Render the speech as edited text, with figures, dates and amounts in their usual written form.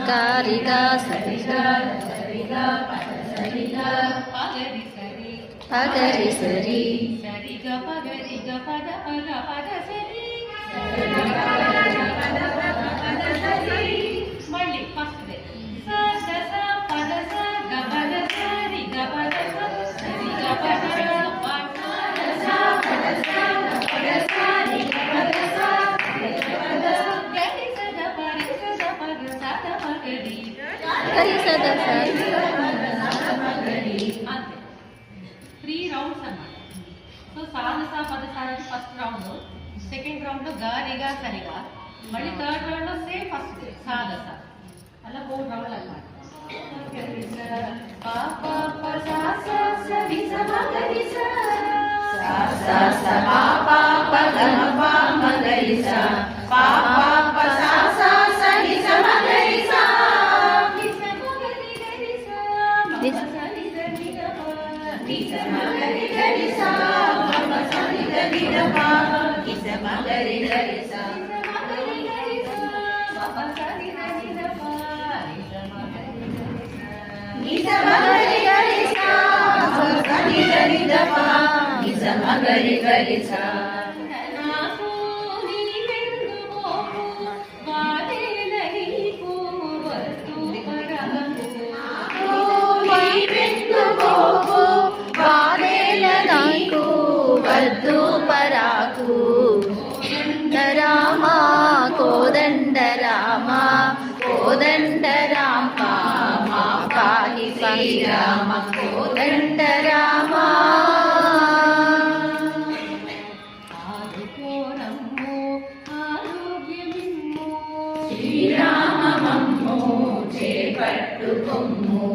Gariga sariga sariga sariga pagari sari sariga pagariga pada pada pada sari pada sari mali first day sa sa sa pada sa ga pada sari ga pada sa sari ga pada pada sa pada sa pada sari ga pada sa Gari sada sari అంతే 3 rounds అన్నమాట. So సాధసా పదసారి first round, second round లో గారిగా సరిగా, మళ్ళీ third round లో same first సాధస, అలా 4 రౌండ్లు అన్నమాట. కోదండ రామ కోదండ రామ మా పాహి శ్రీరామ కోదండ రామ ఆదుకోరమ్ము ఆరోగ్యమిమ్ము శ్రీరామ మమ్ము చేపట్టుకొమ్ము